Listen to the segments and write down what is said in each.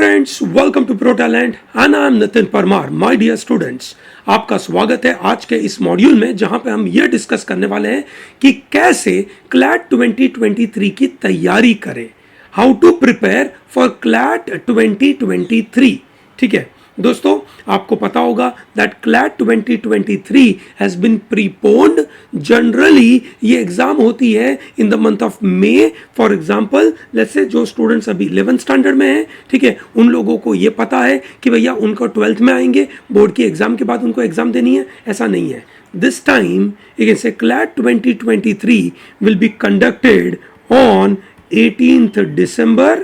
Friends, welcome to pro talent and I am Nitin Parmar. My dear students, आपका स्वागत है आज के इस मॉड्यूल में जहां पे हम ये डिस्कस करने वाले हैं कि कैसे क्लैट 2023 की तैयारी करें, how to prepare for CLAT 2023। ठीक है दोस्तों, आपको पता होगा that CLAT 2023 has been preponed. Generally ये एग्जाम होती है in the month of May. For example let's say जो स्टूडेंट्स अभी 11th स्टैंडर्ड में हैं, ठीक है, उन लोगों को ये पता है कि भैया उनको 12th में आएंगे, बोर्ड की एग्जाम के बाद उनको एग्जाम देनी है। ऐसा नहीं है। This time you can say CLAT 2023 will be conducted on 18th December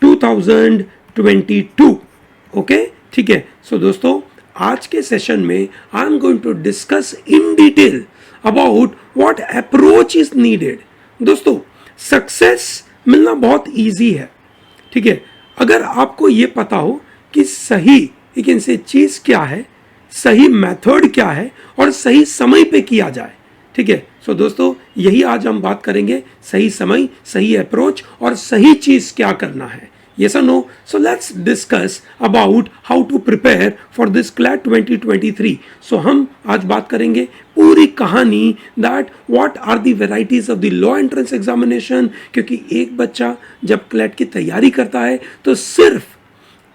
2022। Okay, ठीक है। सो दोस्तों, आज के सेशन में I am going to discuss in detail about what approach is needed. दोस्तों, सक्सेस मिलना बहुत इजी है, ठीक है, अगर आपको ये पता हो कि सही यू कैन से चीज क्या है, सही मेथड क्या है और सही समय पे किया जाए। ठीक है। सो दोस्तों, यही आज हम बात करेंगे, सही समय, सही अप्रोच और सही चीज क्या करना है। Yes or no? So let's discuss about how to prepare for this CLAT 2023. So हम आज बात करेंगे पूरी कहानी that what are the varieties of the law entrance examination, क्योंकि एक बच्चा जब CLAT की तैयारी करता है तो सिर्फ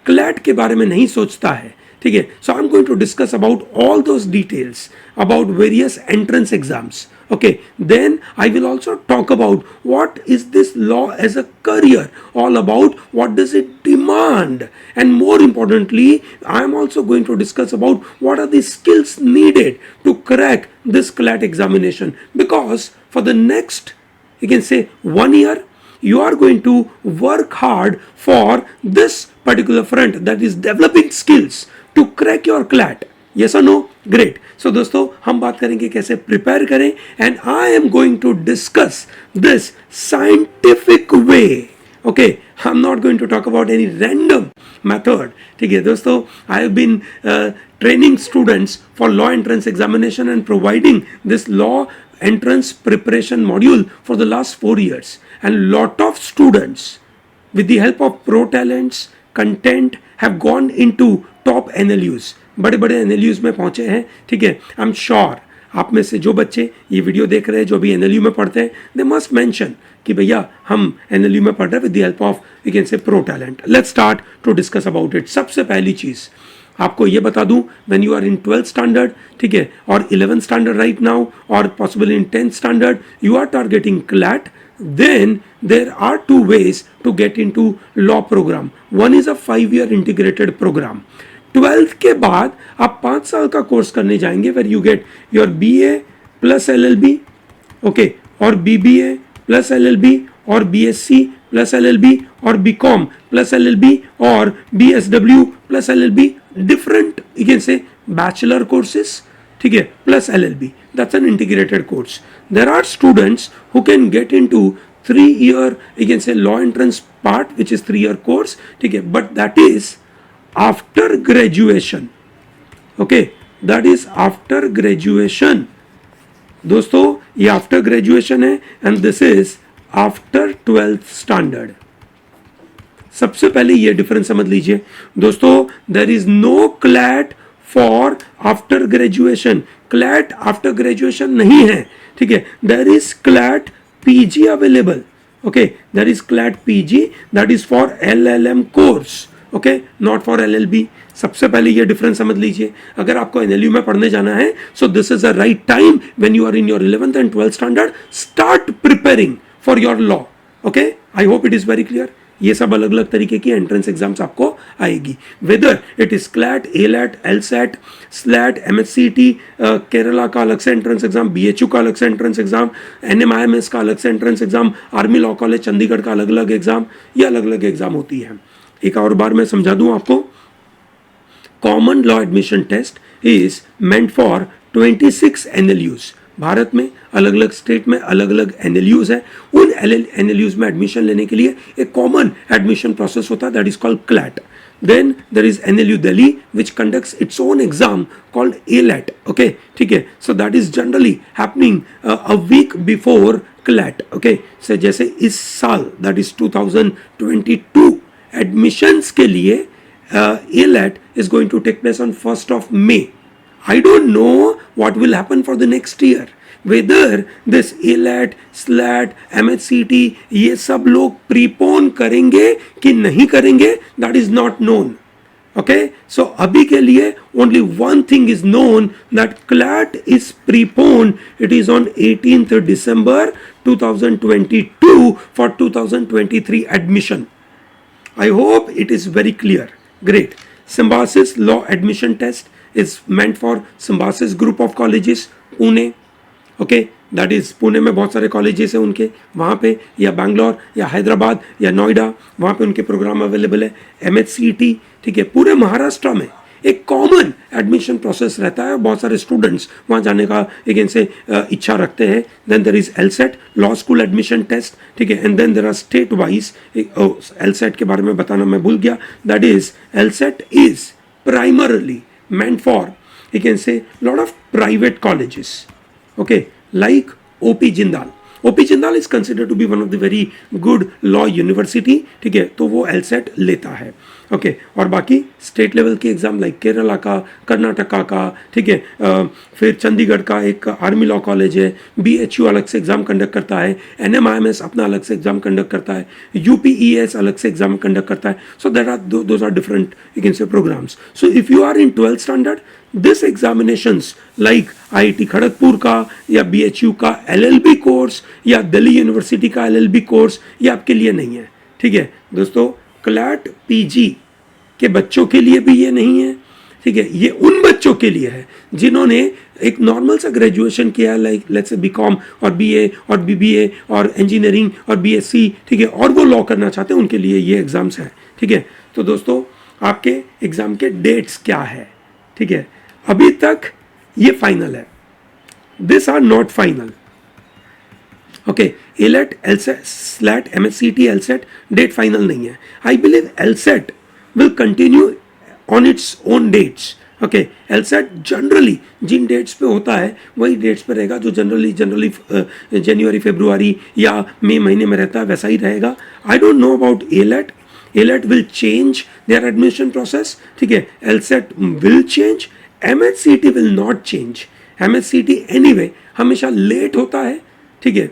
CLAT के बारे में नहीं सोचता है। ठीक है। So I'm going to discuss about all those details about various entrance exams. Okay, then I will also talk about what is this law as a career all about, what does it demand, and more importantly I am also going to discuss about what are the skills needed to crack this CLAT examination, because for the next, you can say, 1 year you are going to work hard for this particular front, that is developing skills to crack your CLAT. Yes or no? Great. So दोस्तों, हम बात करेंगे कैसे prepare करें, and I am going to discuss this scientific way. Okay, I am not going to talk about any random method. ठीक है दोस्तों, I have been training students for law entrance examination and providing this law entrance preparation module for the last 4 years, and lot of students with the help of Pro Talents content have gone into top NLUs, बड़े बड़े NLUs में पहुंचे हैं। ठीक है। I am sure आप में से जो बच्चे ये वीडियो देख रहे हैं जो भी NLU में पढ़ते हैं, दे मस्ट मेंशन कि भैया हम NLU में पढ़ रहे हैं with the help of we can say pro talent. Let's start to discuss about it. सबसे पहली चीज आपको ये बता दूं, when you are in 12th standard, ठीक है, और 11th स्टैंडर्ड राइट नाउ, और possible in 10th standard you are targeting CLAT, then there are 2 ways to get into law program. One is a 5-year integrated program. 12th के बाद आप 5 साल का course करने जाएंगे where you get your BA plus LLB, okay, और BBA plus LLB और BSc plus LLB और BCom plus LLB और BSW plus LLB, different you can say bachelor courses, ठीक है, plus LLB. That's an integrated course. There are students who can get into 3-year you can say law entrance part, which is 3-year course, ठीक है, but that is after graduation. Okay, that is after graduation. दोस्तों, ये after graduation है and this is after 12th standard. सबसे पहले ये difference समझ लीजिए दोस्तों, there is no CLAT for after graduation. CLAT after graduation नहीं है, ठीक है। There is CLAT PG available, okay, there is CLAT PG that is for LLM course, okay, not for LLB। सबसे पहले ये डिफरेंस समझ लीजिए। अगर आपको NLU में पढ़ने जाना है, so this is a right time when you are in your 11th and 12th standard, start preparing for your law. Okay, I hope it is very clear. ये सब अलग अलग तरीके की एंट्रेंस एग्जाम्स आपको आएगी, whether it is CLAT, ALAT, LSAT, SLAT, MSCT, Kerala का अलग से एंट्रेंस एग्जाम, BHU का अलग से एंट्रेंस एग्जाम, NMIMS का अलग से entrance exam, army law college Chandigarh का अलग अलग एग्जाम, ये अलग अलग एग्जाम होती है। एक और बार मैं समझा दूं आपको, common law admission test is meant for 26 NLUs। Bharat में अलग अलग स्टेट में अलग अलग NLUs है। उन NLUs में एडमिशन लेने के लिए एक कॉमन एडमिशन प्रोसेस होता है, that is called CLAT. Then there is NLU Delhi which conducts its own exam called ALAT. Okay, ठीक है। So that is generally happening a week before CLAT. Okay, so जैसे इस साल that is 2022 admissions के लिए ALET is going to take place on 1st of May. I don't know what will happen for the next year. Whether this ALET, SLAT, MHCT ये सब लोग prepone करेंगे कि नहीं करेंगे, that is not known. Okay, so अभी के लिए only one thing is known, that CLAT is preponed. It is on 18th December 2022 for 2023 admission. I hope it is very clear. Great. Symbiosis Law Admission Test is meant for Symbiosis Group of Colleges, Pune. Okay, that is Pune में बहुत सारे colleges हैं उनके, वहाँ पे, या बैंगलोर या हैदराबाद या नोएडा, वहाँ पे उनके प्रोग्राम अवेलेबल है. MHCT, ठीक है, पूरे महाराष्ट्र में एक कॉमन एडमिशन प्रोसेस रहता है. बहुत सारे स्टूडेंट्स वहाँ जाने का एक इनसे इच्छा रखते हैं. Then there is LSAT, law school admission test, ठीक है. And then there are state wise. LSAT के बारे में बताना मैं भूल गया. That is LSAT is primarily meant for, you can say, lot of private colleges. Okay, like OP Jindal. OP Jindal is considered to be one of the very good law university. ठीक है, तो वो LSAT लेता है. Okay, और बाकी state level के exam like Kerala का, कर्नाटका का, ठीक है, फिर चंडीगढ़ का एक आर्मी लॉ कॉलेज है, BHU अलग से एग्जाम कंडक्ट करता है, NMIMS अपना अलग से एग्जाम कंडक्ट करता है, UPES अलग से एग्जाम कंडक्ट करता है. So that are those are different, you can say, programmes. So if you are in 12th standard, this examinations like IIT Kharagpur का या BHU का LLB कोर्स या दिल्ली यूनिवर्सिटी का LLB कोर्स, ये आपके लिए नहीं है. ठीक है दोस्तों, CLAT PG के बच्चों के लिए भी ये नहीं है. ठीक है, ये उन बच्चों के लिए है जिन्होंने एक नॉर्मल सा ग्रेजुएशन किया, लाइक लेट्स से BCom और BA और BBA और इंजीनियरिंग और BSc, ठीक है, और वो लॉ करना चाहते हैं, उनके लिए ये एग्जाम्स हैं. ठीक है, तो दोस्तों आपके एग्जाम के डेट्स क्या है? ठीक है, अभी तक ये फाइनल है, this are not final. Okay, ALET, LSAT, SLAT, MHCT, LSAT date final नहीं है. I believe LSAT will continue on its own dates. Okay, LSAT generally जिन डेट्स पे होता है वही डेट्स पे रहेगा जो जनरली जनवरी फरवरी या मई महीने में रहता है, वैसा ही रहेगा. I don't know about ALET. ALET will change their admission process. ठीक है, LSAT will change, MHCT will not change. MHCT anyway हमेशा लेट होता है. ठीक है,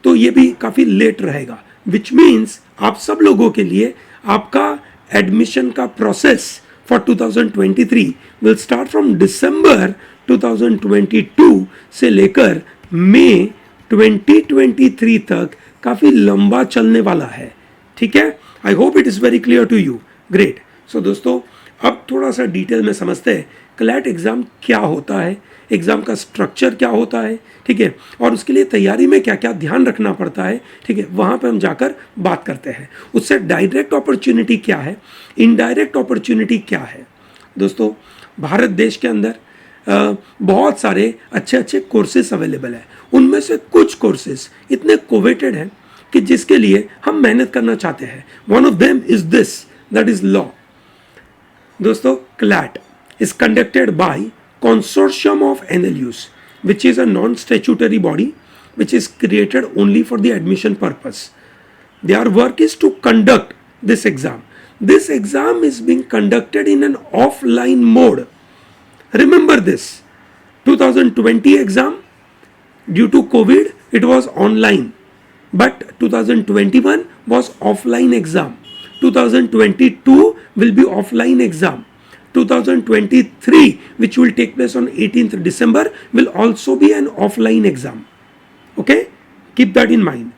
तो ये भी काफ़ी लेट रहेगा, विच मीन्स आप सब लोगों के लिए आपका एडमिशन का process for 2023 will start from December 2022 से लेकर मई 2023 तक काफ़ी लंबा चलने वाला है. ठीक है, I hope it is very clear to you. Great. So दोस्तों, अब थोड़ा सा डिटेल में समझते हैं CLAT एग्ज़ाम क्या होता है, एग्ज़ाम का स्ट्रक्चर क्या होता है. ठीक है, और उसके लिए तैयारी में क्या क्या ध्यान रखना पड़ता है. ठीक है, वहाँ पे हम जाकर बात करते हैं. उससे डायरेक्ट अपॉर्चुनिटी क्या है, इनडायरेक्ट अपॉर्चुनिटी क्या है. दोस्तों, भारत देश के अंदर बहुत सारे अच्छे अच्छे कोर्सेज अवेलेबल हैं. उनमें से कुछ कोर्सेज इतने कोवेटेड हैं कि जिसके लिए हम मेहनत करना चाहते हैं. One of them is this, that is law. दोस्तों, CLAT is conducted by consortium of NLUs, which is a non-statutory body which is created only for the admission purpose. Their work is to conduct this exam. This exam is being conducted in an offline mode. Remember this, 2020 exam, due to COVID, it was online, but 2021 was offline exam. 2022 will be offline exam. 2023, which will take place on 18th December, will also be an offline exam. Okay, keep that in mind.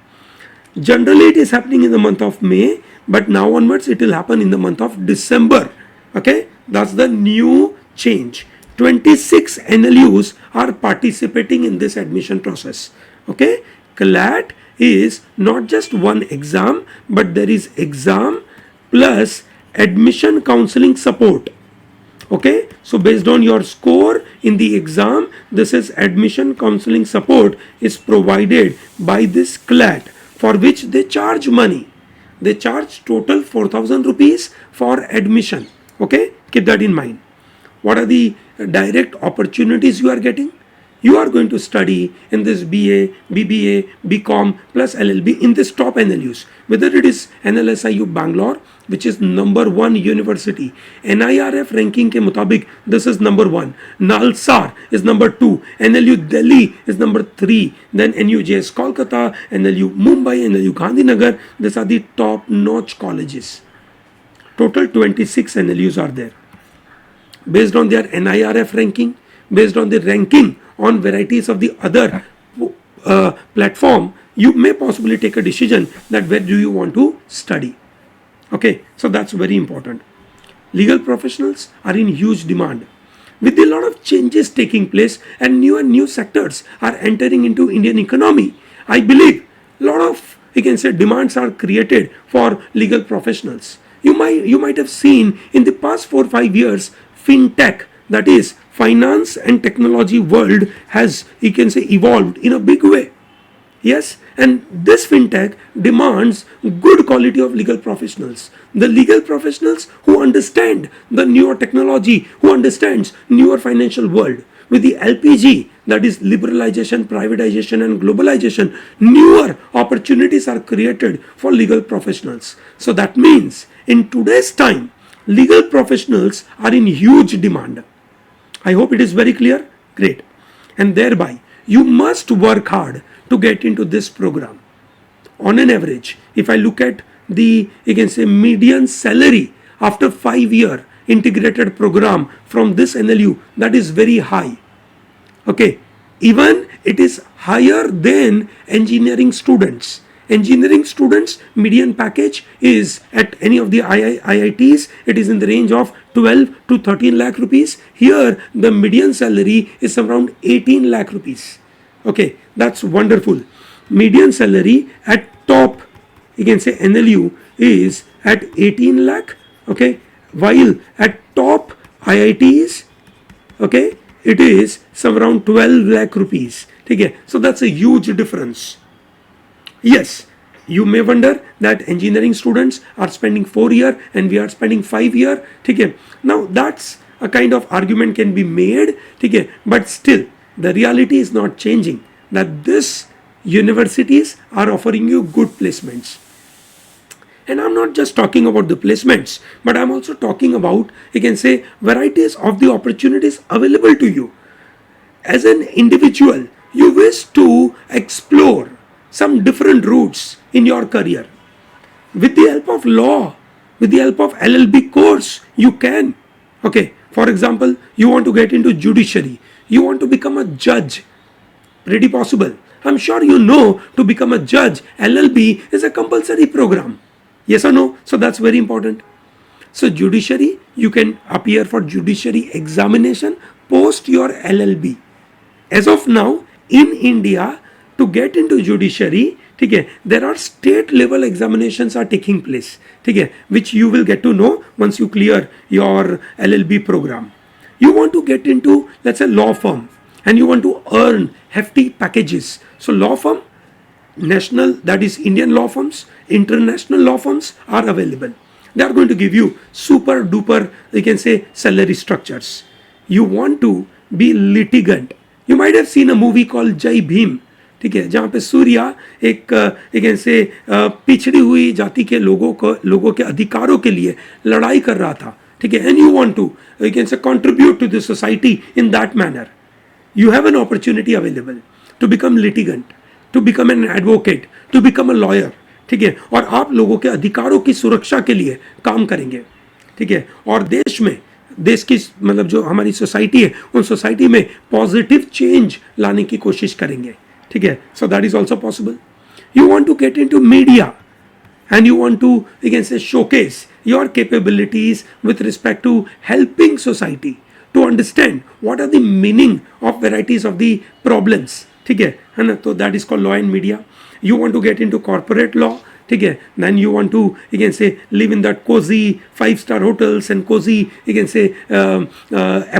Generally it is happening in the month of May, but now onwards it will happen in the month of December. Okay, that's the new change. 26 NLUs are participating in this admission process. Okay, CLAT is not just one exam, but there is exam plus admission counseling support. Okay, so based on your score in the exam, this is admission counseling support is provided by this CLAT, for which they charge money. They charge total 4,000 rupees for admission. Okay, keep that in mind. What are the direct opportunities you are getting? you are going to study in this BA, BBA, BCom plus LLB in this top NLUs, whether it is NLSIU Bangalore, which is number one university. NIRF ranking ke mutabik, this is number one. Nalsar is number two. NLU Delhi is number three. Then NUJS Kolkata, NLU Mumbai, NLU Gandhinagar. These are the top notch colleges. Total 26 NLUs are there. Based on their NIRF ranking, based on the ranking on varieties of the other platform, you may possibly take a decision that where do you want to study. Okay, so that's very important. Legal professionals are in huge demand. With a lot of changes taking place and new sectors are entering into Indian economy, I believe a lot of, you can say, demands are created for legal professionals. You might have seen in the past 4-5 years, fintech, that is finance and technology world, has, you can say, evolved in a big way. Yes, and this fintech demands good quality of legal professionals. The legal professionals who understand the newer technology, who understands newer financial world. With the LPG, that is liberalization, privatization and globalization, newer opportunities are created for legal professionals. So that means in today's time, legal professionals are in huge demand. I hope it is very clear. Great. And thereby, you must work hard to get into this program. On an average, if I look at the, you can say, median salary after 5-year integrated program from this NLU, that is very high. Okay. Even it is higher than engineering students. Engineering students median package is at any of the IITs, it is in the range of 12 to 13 lakh rupees. Here the median salary is around 18 lakh rupees. Okay, that's wonderful. Median salary at top, you can say, NLU is at 18 lakh. Okay, while at top IITs, okay, it is some around 12 lakh rupees. Okay, so that's a huge difference. Yes, you may wonder that engineering students are spending 4 year and we are spending 5 year. Okay, now that's a kind of argument can be made. Okay, but still the reality is not changing, that this universities are offering you good placements. And I'm not just talking about the placements, but I'm also talking about, you can say, varieties of the opportunities available to you. As an individual, you wish to explore some different routes in your career. With the help of law, with the help of LLB course, you can. Okay, for example, you want to get into judiciary, you want to become a judge. Pretty possible. I'm sure you know, to become a judge, LLB is a compulsory program. Yes or no? So that's very important. So judiciary, you can appear for judiciary examination post your LLB. As of now, in India, to get into judiciary, okay, there are state level examinations are taking place, okay, which you will get to know once you clear your LLB program. You want to get into, let's say, law firm, and you want to earn hefty packages. So law firm, national, that is Indian law firms, international law firms are available. They are going to give you super duper, you can say, salary structures. You want to be litigant. You might have seen a movie called Jai Bhim. ठीक है, जहाँ पे सूर्या एक can say पिछड़ी हुई जाति के लोगों के अधिकारों के लिए लड़ाई कर रहा था. ठीक है, and you want to, you can say, contribute to the society in that manner. You have an opportunity available to become litigant, to become an advocate, to become a lawyer. ठीक है, और आप लोगों के अधिकारों की सुरक्षा के लिए काम करेंगे. ठीक है, और देश की मतलब जो हमारी सोसाइटी है, उन सोसाइटी में पॉजिटिव चेंज लाने की कोशिश करेंगे. ठीक है, so that is also possible. You want to get into media and you want to, you can say, showcase your capabilities with respect to helping society to understand what are the meaning of varieties of the problems. ठीक है ना, तो that is called law and media. You want to get into corporate law. ठीक है, then you want to, you can say, live in that cozy 5-star hotels and cozy, you can say,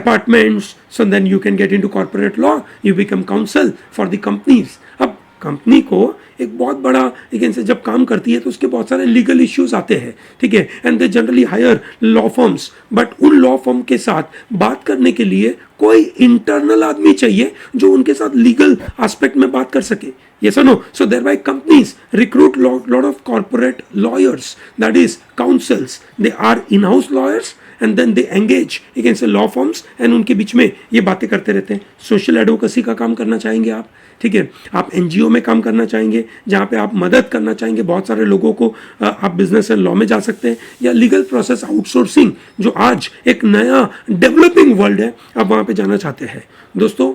apartments. So then you can get into corporate law. You become counsel for the companies. अब company को एक बहुत बड़ा एक से जब काम करती है तो उसके बहुत सारे लीगल इश्यूज आते हैं, ठीक है, and they generally hire law firms, but उन लॉ फर्म के साथ बात करने के लिए कोई इंटरनल आदमी चाहिए जो उनके साथ लीगल एस्पेक्ट में बात कर सके. Yes or no? So thereby companies recruit lot of corporate lawyers, that is counsels. They are in-house lawyers and then they engage against law firms and उनके बीच में ये बातें करते रहते हैं. सोशल एडवोकेसी का काम करना चाहेंगे आप, ठीक है, आप एनजीओ में काम करना चाहेंगे जहाँ पे आप मदद करना चाहेंगे बहुत सारे लोगों को, आप बिजनेस एंड लॉ में जा सकते हैं, या लीगल प्रोसेस आउटसोर्सिंग जो आज एक नया डेवलपिंग वर्ल्ड है, आप वहाँ पे जाना चाहते हैं. दोस्तों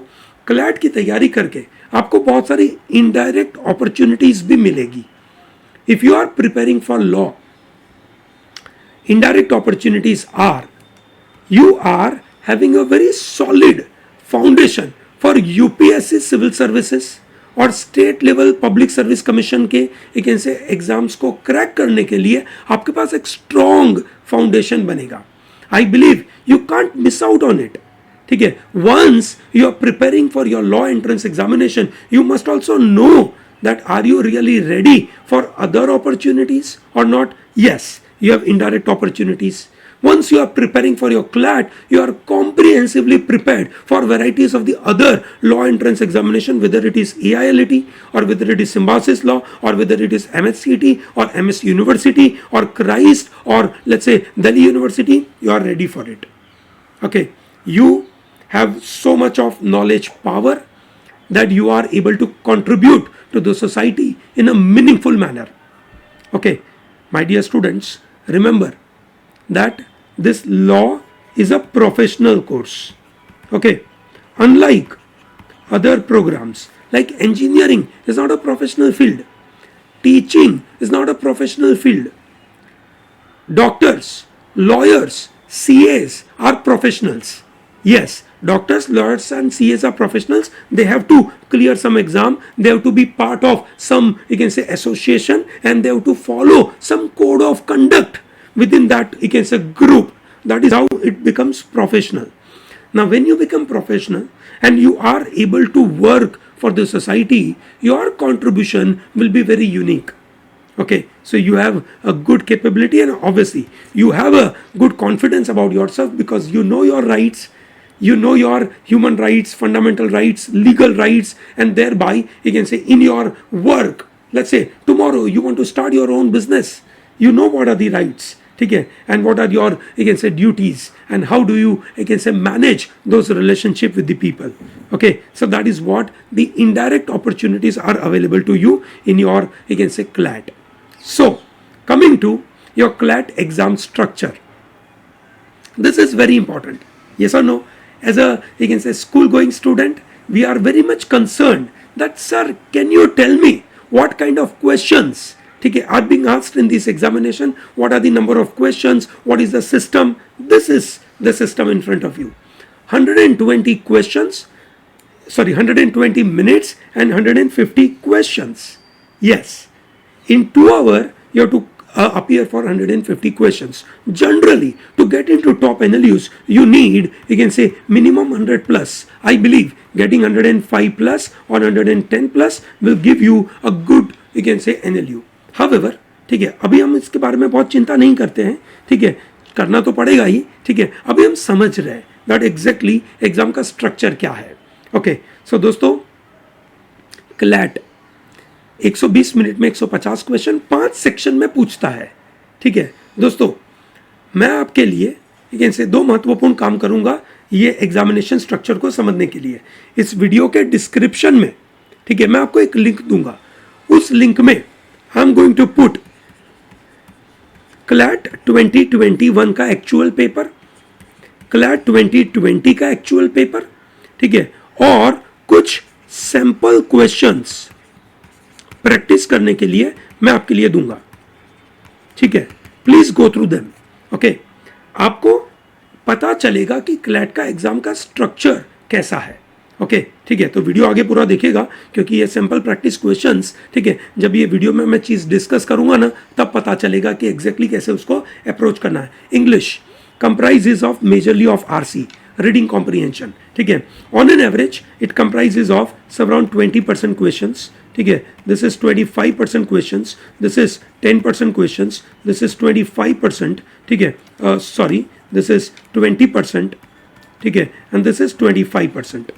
क्लैट की तैयारी करके आपको बहुत सारी इनडायरेक्ट अपॉर्चुनिटीज भी मिलेगी. If you are preparing for law, indirect opportunities are you are having a very solid foundation for UPSC civil services और state level public service commission के एक ऐसे एग्जाम्स को क्रैक करने के लिए आपके पास एक स्ट्रॉन्ग फाउंडेशन बनेगा. I believe you can't miss out on it. ठीक है, once you are preparing for your law entrance examination you must also know that are you really ready for other opportunities or not. Yes, you have indirect opportunities. Once you are preparing for your CLAT, you are comprehensively prepared for varieties of the other law entrance examination, whether it is AILET or whether it is Symbiosis Law or whether it is MSCT or MS University or Christ or let's say Delhi University. You are ready for it. Okay, you have so much of knowledge power that you are able to contribute to the society in a meaningful manner. Okay, my dear students, remember that this law is a professional course. Okay, unlike other programs like engineering is not a professional field, teaching is not a professional field, doctors, lawyers, CAs are professionals. Yes, doctors, lawyers and CAs are professionals. They have to clear some exam, they have to be part of some, you can say, association, and they have to follow some code of conduct within that, you can say, group. That is how it becomes professional. Now when you become professional and you are able to work for the society, your contribution will be very unique. Okay, so you have a good capability and obviously you have a good confidence about yourself because you know your rights, you know your human rights, fundamental rights, legal rights, and thereby you can say in your work, let's say tomorrow you want to start your own business, you know what are the rights, okay, and what are your, you can say, duties, and how do you can say manage those relationship with the people. Okay, so that is what the indirect opportunities are available to you in your, you can say, CLAT. So coming to your CLAT exam structure, this is very important. Yes or no? As a, you can say, school going student, we are very much concerned that, sir, can you tell me what kind of questions, okay, are being asked in this examination? What are the number of questions? What is the system? This is the system in front of you. 120 questions, sorry, 120 minutes and 150 questions. Yes, in 2 hours you have to appear for 150 questions. Generally, to get into top NLUs, you need, you can say, minimum 100 plus. I believe getting 105 plus or 110 plus will give you a good, you can say, NLU. However, ठीक है, अभी हम इसके बारे में बहुत चिंता नहीं करते हैं, ठीक है, करना तो पड़ेगा ही, ठीक है, अभी हम समझ रहे हैं that exactly एग्जाम का स्ट्रक्चर क्या है. ओके, सो दोस्तों, क्लैट 120 मिनट में 150 क्वेश्चन 5 सेक्शन में पूछता है. ठीक है दोस्तों, मैं आपके लिए से 2 महत्वपूर्ण काम करूंगा ये एग्जामिनेशन स्ट्रक्चर को समझने के लिए. इस वीडियो के डिस्क्रिप्शन में, ठीक है, मैं आपको एक लिंक दूंगा. उस लिंक में I am going to put CLAT 2021 का एक्चुअल पेपर, क्लैट 2020 का एक्चुअल पेपर, ठीक है, और कुछ सैंपल क्वेश्चंस प्रैक्टिस करने के लिए मैं आपके लिए दूंगा. ठीक है, please go through them. Okay, आपको पता चलेगा कि क्लैट का एग्जाम का स्ट्रक्चर कैसा है. ओके, ठीक है, तो वीडियो आगे पूरा देखिएगा क्योंकि ये सैंपल प्रैक्टिस क्वेश्चंस, ठीक है, जब ये वीडियो में मैं चीज डिस्कस करूंगा ना तब पता चलेगा कि एग्जैक्टली कैसे उसको अप्रोच करना है. English comprises of majorly of RC, reading comprehension. ठीक है, on an average it comprises of around 20% questions. ठीक है, this is 25% questions, this is 10% questions, this is 25%, ठीक है, सॉरी दिस इज 20%, ठीक है, and this is 25%.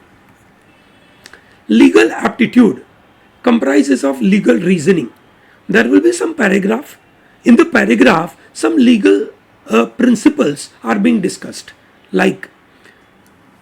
Legal aptitude comprises of legal reasoning. There will be some paragraph. In the paragraph, some legal principles are being discussed. Like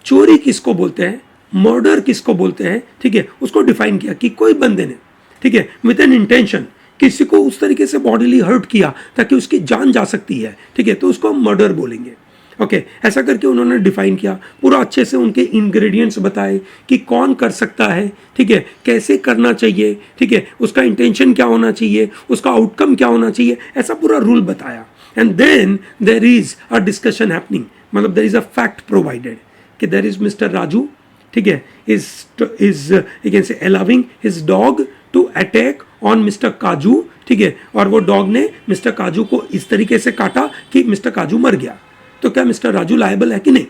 चोरी किसको बोलते हैं, murder किसको बोलते हैं, ठीक है, उसको डिफाइन किया कि कोई बंदे ने, ठीक है, विद एन इंटेंशन किसी को उस तरीके से बॉडीली हर्ट किया ताकि उसकी जान जा सकती है, ठीक है, तो उसको हम मर्डर बोलेंगे. ओके ऐसा करके उन्होंने डिफाइन किया, पूरा अच्छे से उनके इंग्रेडिएंट्स बताए कि कौन कर सकता है, ठीक है, कैसे करना चाहिए, ठीक है, उसका इंटेंशन क्या होना चाहिए, उसका आउटकम क्या होना चाहिए, ऐसा पूरा रूल बताया. And then there is a discussion happening, मतलब there is a fact provided कि देर इज मिस्टर राजू, ठीक है, is you can say allowing his dog to attack on mister Kaju, ठीक है, और वो डॉग ने मिस्टर काजू को इस तरीके से काटा कि मिस्टर काजू मर गया. तो क्या मिस्टर राजू लायबल है कि नहीं,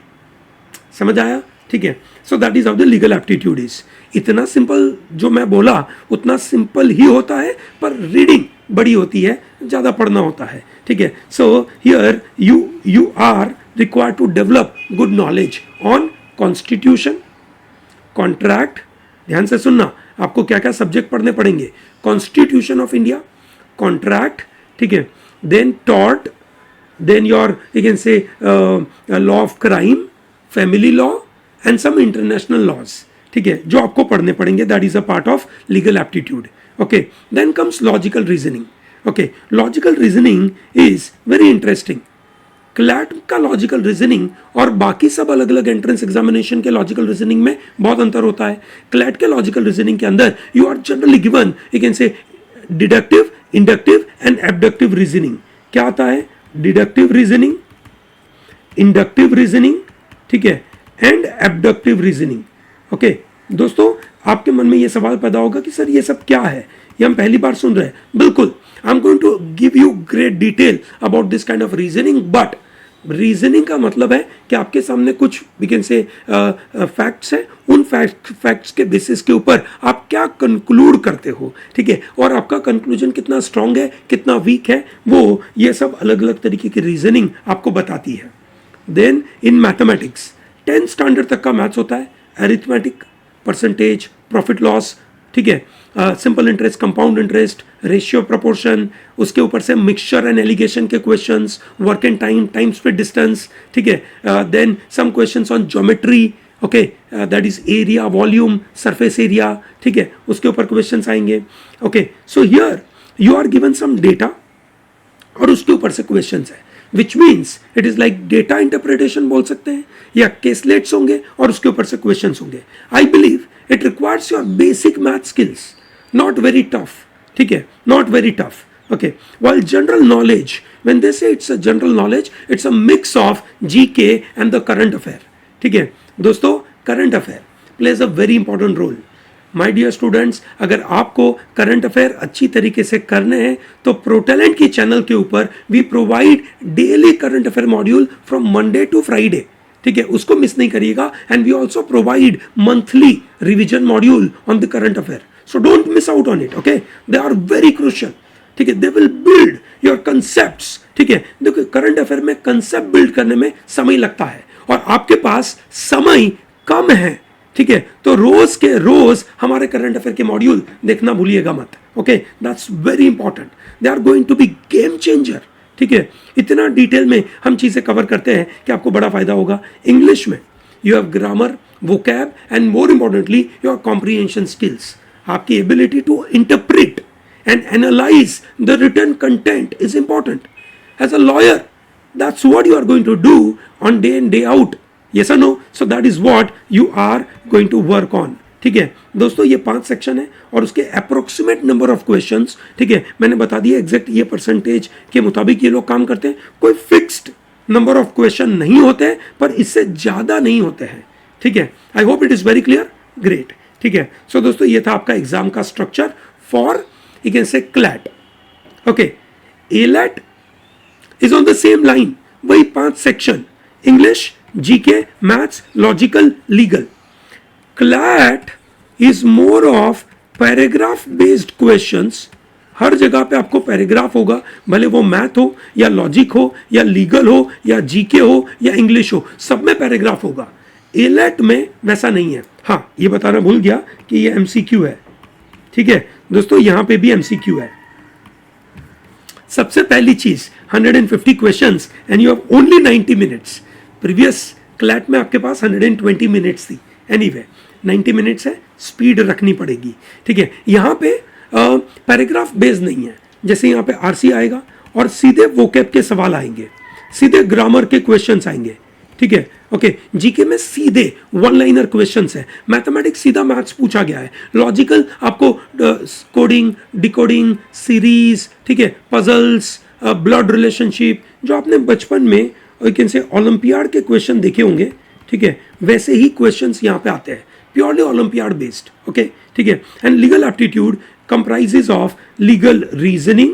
समझ आया, ठीक है. So that is how the legal aptitude is. इतना सिंपल जो मैं बोला उतना सिंपल ही होता है, पर रीडिंग बड़ी होती है, ज़्यादा पढ़ना होता है, ठीक है. So here you are required to develop good knowledge on constitution, contract, ध्यान से सुनना, आपको क्या क्या सब्जेक्ट पढ़ने पड़ेंगे, कॉन्स्टिट्यूशन ऑफ इंडिया, कॉन्ट्रैक्ट, ठीक है, then tort, then your you can say law of crime, family law and some international laws, ठीक है, जो आपको पढ़ने पड़ेंगे. That is a part of legal aptitude. Okay then comes logical reasoning. Okay logical reasoning is very interesting. CLAT का logical reasoning और बाकी सब अलग अलग एंट्रेंस एग्जामिनेशन के लॉजिकल रीजनिंग में बहुत अंतर होता है. क्लैट के लॉजिकल रीजनिंग के अंदर you are generally given you can say deductive, inductive and abductive reasoning. क्या आता है, डिडक्टिव रीजनिंग, इंडक्टिव रीजनिंग, ठीक है, एंड एबडक्टिव रीजनिंग. ओके दोस्तों आपके मन में ये सवाल पैदा होगा कि सर ये सब क्या है, ये हम पहली बार सुन रहे हैं. बिल्कुल, I am going to give you great detail about this kind of reasoning. But reasoning का मतलब है कि आपके सामने कुछ वी कैन से फैक्ट्स है, उन फैक्ट्स के बेसिस के ऊपर आप क्या कंक्लूड करते हो, ठीक है, और आपका कंक्लूजन कितना स्ट्रांग है, कितना वीक है, वो ये सब अलग अलग तरीके की रीजनिंग आपको बताती है. Then in mathematics 10th standard तक का मैथ्स होता है, अरिथमेटिक, परसेंटेज, प्रॉफिट लॉस, ठीक है, simple interest, compound interest, ratio proportion, उसके ऊपर से मिक्सचर एंड एलिगेशन के questions, work and time, time speed distance, ठीक है, then some questions on geometry, okay that is area, volume, surface area, ठीक है, उसके ऊपर क्वेश्चंस आएंगे. Okay so here you are given some data और उसके ऊपर से क्वेश्चंस है, which means it is like data interpretation बोल सकते हैं, या केसलेट्स होंगे और उसके ऊपर से क्वेश्चंस होंगे. I believe it requires your basic math skills, not very tough, ठीक है, not very tough. Okay, while general knowledge, when they say it's a general knowledge, it's a mix of GK and the current affair. ठीक है दोस्तों, current affair plays a very important role. My dear students, अगर आपको current affair अच्छी तरीके से करने हैं तो प्रोटैलेंट की चैनल के ऊपर we provide daily current affair module from Monday to Friday, ठीक है, उसको मिस नहीं करिएगा. And we also provide monthly revision module on the current affair, so don't miss out on it. Okay, they are very crucial, ठीक है, they will build your concepts. ठीक है, देखो करंट अफेयर में कंसेप्ट बिल्ड करने में समय लगता है और आपके पास समय कम है, ठीक है, तो रोज के रोज हमारे करंट अफेयर के मॉड्यूल देखना भूलिएगा मत. Okay, that's very important, they are going to be game changer. ठीक है, इतना डिटेल में हम चीजें कवर करते हैं कि आपको बड़ा फायदा होगा. इंग्लिश में you have grammar, vocab and more importantly your comprehension skills. आपकी ability to interpret and analyze the written content is important. As a lawyer, that's what you are going to do on day in day out. Yes or no? So that is what you are going to work on. ठीक है दोस्तों, ये 5 section है और उसके approximate number of questions, ठीक है, मैंने बता दिया एग्जैक्ट ये परसेंटेज के मुताबिक ये लोग काम करते हैं. कोई फिक्स्ड नंबर ऑफ क्वेश्चन नहीं होते हैं, पर इससे ज्यादा नहीं होते हैं. ठीक है, I hope it is very clear. Great. ठीक है, सो दोस्तों ये था आपका एग्जाम का structure for you can say CLAT. Okay, ALAT is on the same line. वही 5 section, English, GK, maths, logical, legal. CLAT is more of paragraph based questions, हर जगह पे आपको पैराग्राफ होगा, भले वो मैथ हो या लॉजिक हो या लीगल हो या जीके हो या इंग्लिश हो, सब में पैराग्राफ होगा। एलेट में वैसा नहीं है। हाँ, ये बताना भूल गया कि ये एमसीक्यू है। ठीक है दोस्तों, यहां पे भी एमसीक्यू है। सबसे पहली चीज 150 questions and you have only 90 minutes. Previous CLAT में आपके पास 120 मिनट्स थी। एनीवे 90 मिनट्स है, स्पीड रखनी पड़ेगी। ठीक है, यहाँ पे पैराग्राफ बेस्ड नहीं है। जैसे यहाँ पे आरसी आएगा और सीधे वोकैब के सवाल आएंगे, सीधे ग्रामर के क्वेश्चंस आएंगे। ठीक है, ओके। जीके में सीधे वन लाइनर क्वेश्चंस है, मैथमेटिक्स सीधा मैथ्स पूछा गया है, लॉजिकल आपको कोडिंग, डिकोडिंग, सीरीज, ठीक है, पजल्स, ब्लड रिलेशनशिप, जो आपने बचपन में कैन से ओलंपियाड के क्वेश्चन देखे होंगे। ठीक है, वैसे ही क्वेश्चंस यहाँ पे आते हैं, प्योरली ओलंपियाड बेस्ड। ओके, ठीक है। And legal aptitude comprises of legal reasoning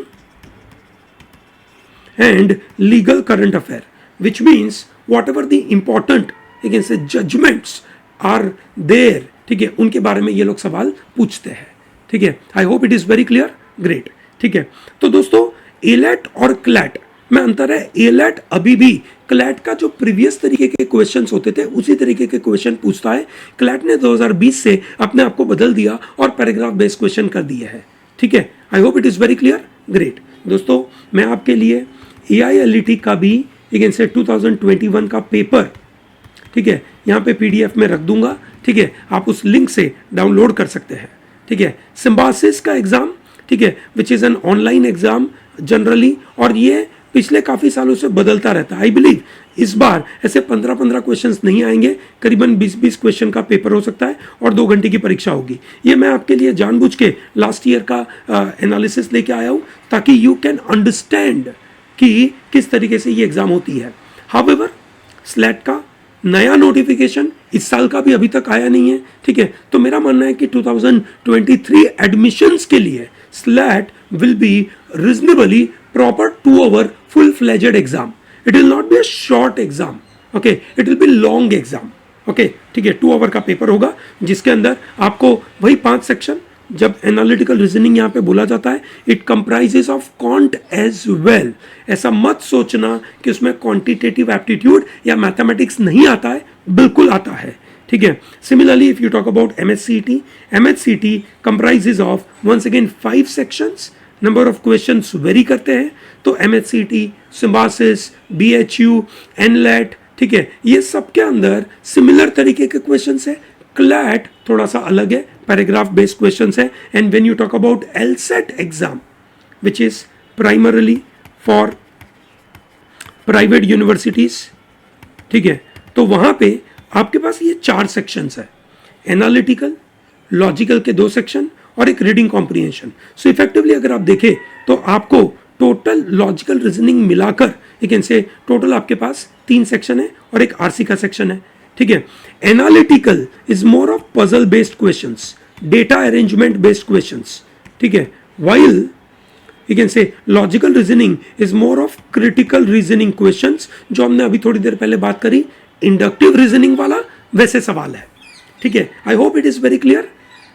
and legal current affair, which means whatever the important you can say judgments are there, ठीक है, उनके बारे में ये लोग सवाल पूछते हैं। ठीक है, I hope it is very clear. Great. ठीक है, तो दोस्तों एलेट और क्लैट में अंतर है। एलेट अभी भी क्लैट का जो प्रीवियस तरीके के क्वेश्चंस होते थे उसी तरीके के क्वेश्चन पूछता है। क्लैट ने 2020 से अपने आप को बदल दिया और पैराग्राफ बेस्ड क्वेश्चन कर दिया है। ठीक है, I hope it is very clear. Great. दोस्तों मैं आपके लिए AILET का भी एक 2021 का पेपर, ठीक है, यहाँ पे PDF में रख दूंगा। ठीक है, आप उस लिंक से डाउनलोड कर सकते हैं। ठीक है, सिम्बासिस का एग्जाम, ठीक है, which is an online exam generally, और ये पिछले काफी सालों से बदलता रहता है। आई बिलीव इस बार ऐसे 15-15 क्वेश्चंस नहीं आएंगे, करीबन 20-20 क्वेश्चन का पेपर हो सकता है और 2 घंटे की परीक्षा होगी। ये मैं आपके लिए जानबूझ के लास्ट ईयर का एनालिसिस लेके आया हूँ ताकि यू कैन अंडरस्टैंड कि किस तरीके से ये एग्जाम होती है। हाउएवर स्लैट का नया नोटिफिकेशन इस साल का भी अभी तक आया नहीं है। ठीक है, तो मेरा मानना है कि 2023 एडमिशंस के लिए slate will be reasonably proper 2-hour full-fledged exam. It will not be a short exam. Okay, it will be long exam. Okay, ठीक है, 2 hour का पेपर होगा जिसके अंदर आपको वही 5 सेक्शन, जब एनालिटिकल रीजनिंग यहाँ पे बोला जाता है it comprises of quant as well. ऐसा मत सोचना कि उसमें क्वांटिटेटिव एप्टीट्यूड या मैथमेटिक्स नहीं आता है, बिल्कुल आता है। ठीक है, similarly if you talk about MHCT comprises of once again 5 sections. Number of questions vary करते हैं, तो MHCT, सिम्बासिस, BHU, NLET, ठीक है, ये सब के अंदर सिमिलर तरीके के क्वेश्चंस है। क्लैट थोड़ा सा अलग है, पैराग्राफ बेस्ड क्वेश्चंस है। And when you talk about LSAT exam which is primarily for private universities, ठीक है, तो वहां पे आपके पास ये 4 सेक्शंस है, एनालिटिकल, लॉजिकल के 2 सेक्शन और एक रीडिंग कॉम्प्रिहेंशन। सो इफेक्टिवली अगर आप देखें तो आपको टोटल लॉजिकल रीजनिंग मिलाकर यू कैन से टोटल आपके पास 3 सेक्शन है और एक आरसी का सेक्शन है। ठीक है, analytical is more of puzzle based questions, data arrangement based questions. ठीक है, वाइल यू कैन से logical reasoning is more of critical reasoning questions, जो हमने अभी थोड़ी देर पहले बात करी, इंडक्टिव रीजनिंग वाला वैसे सवाल है। ठीक है, I hope it is very clear.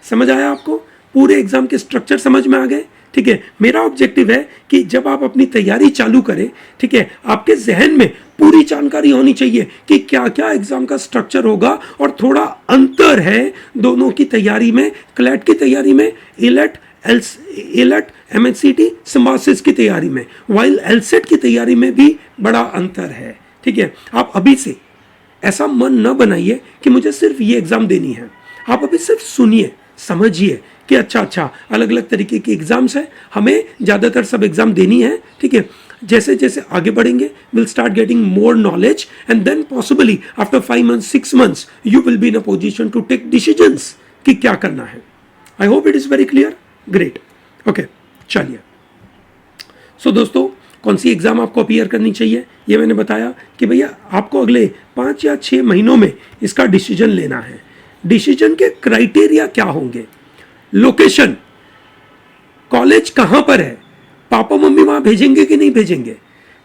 समझ आया आपको? पूरे एग्जाम के स्ट्रक्चर समझ में आ गए? ठीक है, मेरा ऑब्जेक्टिव है कि जब आप अपनी तैयारी चालू करें, ठीक है, आपके जहन में पूरी जानकारी होनी चाहिए कि क्या क्या एग्जाम का स्ट्रक्चर होगा। और थोड़ा अंतर है दोनों की तैयारी में, क्लैट की तैयारी में, एलेट MHCT सिम्बासिस की तैयारी में, वाइल LSAT की तैयारी में भी बड़ा अंतर है। ठीक है, आप अभी से ऐसा मन न बनाइए कि मुझे सिर्फ ये एग्जाम देनी है। आप अभी सिर्फ सुनिए, समझिए कि अच्छा अलग अलग तरीके के एग्जाम्स हैं, हमें ज़्यादातर सब एग्जाम देनी है। ठीक है, जैसे जैसे आगे बढ़ेंगे will start getting more knowledge and then possibly after 5 months 6 months you will be in a position to take decisions कि क्या करना है। I hope it is very clear. Great. Okay, चलिए। सो दोस्तों, कौन सी एग्जाम आपको अपीयर करनी चाहिए ये मैंने बताया कि भैया आपको अगले 5 या 6 महीनों में इसका डिसीजन लेना है। डिसीजन के क्राइटेरिया क्या होंगे? लोकेशन, कॉलेज कहां पर है, पापा मम्मी वहां भेजेंगे कि नहीं भेजेंगे,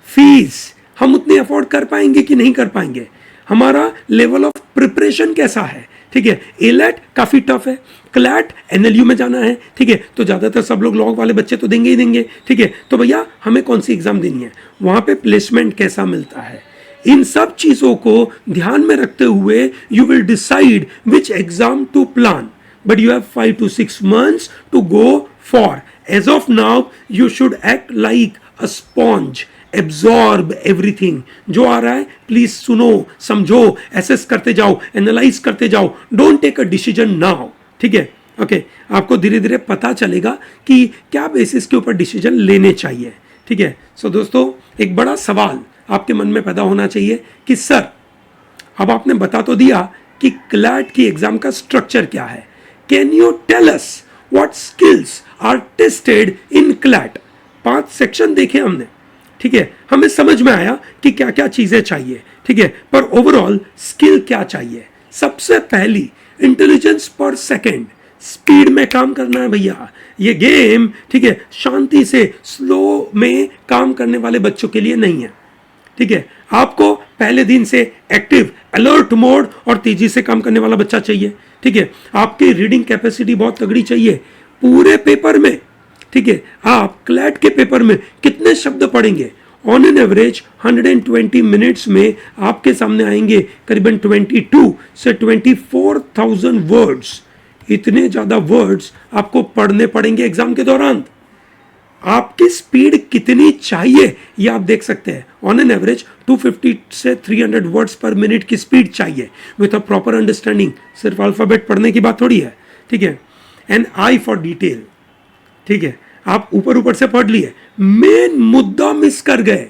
फीस हम उतने अफोर्ड कर पाएंगे कि नहीं कर पाएंगे, हमारा लेवल ऑफ प्रिपरेशन कैसा है, ठीक है। एलैट काफ़ी टफ है, क्लैट एनएलयू में जाना है, ठीक है, तो ज़्यादातर सब लोग लॉ वाले बच्चे तो देंगे ही देंगे, ठीक है। तो भैया हमें कौन सी एग्ज़ाम देनी है, वहाँ पे प्लेसमेंट कैसा मिलता है, इन सब चीज़ों को ध्यान में रखते हुए you will decide which exam to plan, but you have 5 to 6 months to go for. As of now you should act like a sponge, absorb everything जो आ रहा है, प्लीज सुनो, समझो, एसेस करते जाओ, एनालाइज करते जाओ, don't take a decision now, ठीक है। ओके, आपको धीरे धीरे पता चलेगा कि क्या बेसिस के ऊपर डिसीजन लेने चाहिए, ठीक है। सो दोस्तों, एक बड़ा सवाल आपके मन में पैदा होना चाहिए कि सर अब आपने बता तो दिया कि क्लैट की एग्जाम का स्ट्रक्चर क्या है, can you tell us what skills are tested in CLAT. 5 section देखे हमने, ठीक है, हमें समझ में आया कि क्या क्या चीजें चाहिए, ठीक है, पर ओवरऑल स्किल क्या चाहिए। सबसे पहली इंटेलिजेंस पर सेकंड, स्पीड में काम करना है भैया। ये गेम, ठीक है, शांति से स्लो में काम करने वाले बच्चों के लिए नहीं है, ठीक है। आपको पहले दिन से एक्टिव, अलर्ट मोड और तेजी से काम करने वाला बच्चा चाहिए, ठीक है। आपकी रीडिंग कैपेसिटी बहुत तगड़ी चाहिए। पूरे पेपर में, ठीक है, आप क्लैट के पेपर में कितने शब्द पढ़ेंगे, ऑन एन एवरेज 120 मिनट्स में आपके सामने आएंगे करीबन 22 से 24,000 वर्ड्स। इतने ज्यादा वर्ड्स आपको पढ़ने पड़ेंगे एग्जाम के दौरान। आपकी स्पीड कितनी चाहिए ये आप देख सकते हैं। ऑन एन एवरेज 250 से 300 वर्ड्स पर मिनट की स्पीड चाहिए विथ अ प्रॉपर अंडरस्टैंडिंग। सिर्फ अल्फाबेट पढ़ने की बात थोड़ी है, ठीक है। एन आई फॉर डिटेल, ठीक है। आप ऊपर ऊपर से पढ़ लिए, मेन मुद्दा मिस कर गए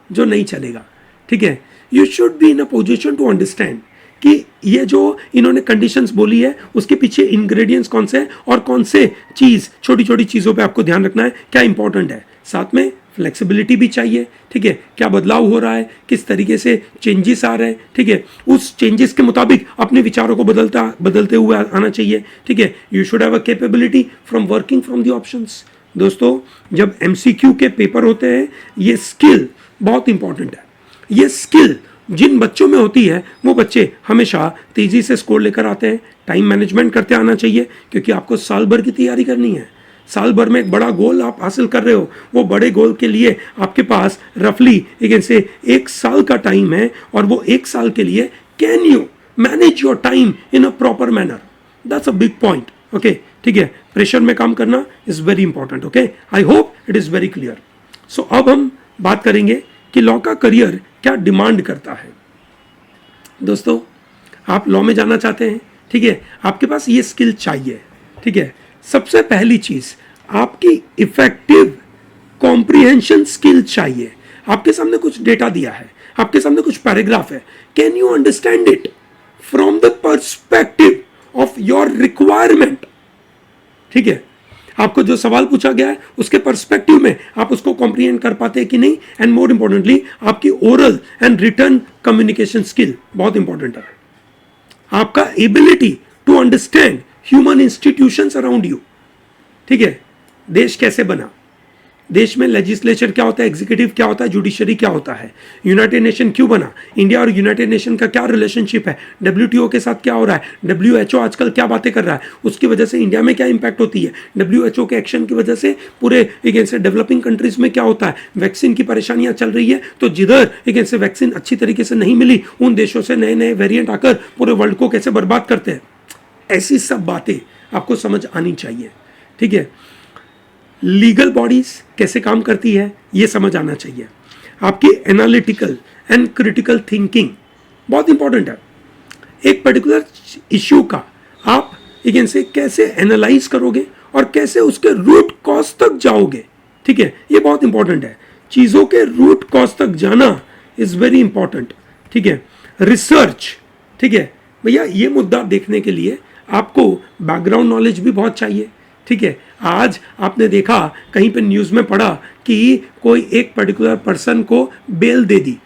जो नहीं चलेगा, ठीक है। You should be in a position to understand कि ये जो इन्होंने कंडीशंस बोली है उसके पीछे इंग्रेडिएंट्स कौन से हैं और कौन से चीज, छोटी छोटी चीजों पे आपको ध्यान रखना है, क्या इंपॉर्टेंट है। साथ में फ्लेक्सिबिलिटी भी चाहिए, ठीक है, क्या बदलाव हो रहा है, किस तरीके से चेंजेस आ रहे हैं, ठीक है, उस चेंजेस के मुताबिक अपने विचारों को बदलते हुए आना चाहिए, ठीक है। You should have a capability from working from the options. दोस्तों, जब एमसीक्यू के पेपर होते हैं, ये स्किल बहुत इंपॉर्टेंट है। ये स्किल जिन बच्चों में होती है वो बच्चे हमेशा तेजी से स्कोर लेकर आते हैं। टाइम मैनेजमेंट करते आना चाहिए, क्योंकि आपको साल भर की तैयारी करनी है। साल भर में एक बड़ा गोल आप हासिल कर रहे हो, वो बड़े गोल के लिए आपके पास रफली एक साल का टाइम है, और वो 1 साल के लिए can you manage your time in a proper manner, that's a big point, okay, ठीक है। प्रेशर में काम करना is very important, okay. I hope it is very clear. So अब हम बात करेंगे कि लॉ का करियर क्या डिमांड करता है। दोस्तों, आप लॉ में जाना चाहते हैं, ठीक है, आपके पास ये स्किल चाहिए, ठीक है। सबसे पहली चीज, आपकी इफेक्टिव कॉम्प्रिहेंशन स्किल चाहिए। आपके सामने कुछ डेटा दिया है, आपके सामने कुछ पैराग्राफ है, can you understand it from the perspective of your requirement, ठीक है। आपको जो सवाल पूछा गया है उसके पर्सपेक्टिव में आप उसको कॉम्प्रिहेंड कर पाते हैं कि नहीं, एंड मोर इंपॉर्टेंटली आपकी oral and written communication skill बहुत इंपॉर्टेंट है। आपका ability to understand human institutions around you, ठीक है। देश कैसे बना, देश में लेजिस्लेचर क्या होता है, एग्जीक्यूटिव क्या होता है, जुडिशरी क्या होता है, यूनाइटेड नेशन क्यों बना, इंडिया और यूनाइटेड नेशन का क्या रिलेशनशिप है, डब्ल्यूटीओ के साथ क्या हो रहा है, डब्ल्यूएचओ आजकल क्या बातें कर रहा है, उसकी वजह से इंडिया में क्या इंपैक्ट होती है, डब्ल्यूएचओ के एक्शन की वजह से पूरे डेवलपिंग कंट्रीज में क्या होता है, वैक्सीन की परेशानियां चल रही है, तो जिधर वैक्सीन अच्छी तरीके से नहीं मिली उन देशों से नए नए वेरिएंट आकर पूरे वर्ल्ड को कैसे बर्बाद करते हैं। ऐसी सब बातें आपको समझ आनी चाहिए, ठीक है। लीगल बॉडीज कैसे काम करती है ये समझ आना चाहिए। आपकी एनालिटिकल एंड क्रिटिकल थिंकिंग बहुत इंपॉर्टेंट है। एक पर्टिकुलर इश्यू का आप कैसे एनालाइज करोगे और कैसे उसके रूट कॉज तक जाओगे, ठीक है, ये बहुत इंपॉर्टेंट है। चीज़ों के रूट कॉज तक जाना इज वेरी इंपॉर्टेंट, ठीक है। रिसर्च, ठीक है भैया, ये मुद्दा देखने के लिए आपको बैकग्राउंड नॉलेज भी बहुत चाहिए, ठीक है। आज आपने देखा कहीं पे न्यूज़ में पढ़ा कि कोई एक पर्टिकुलर पर्सन को बेल दे दी,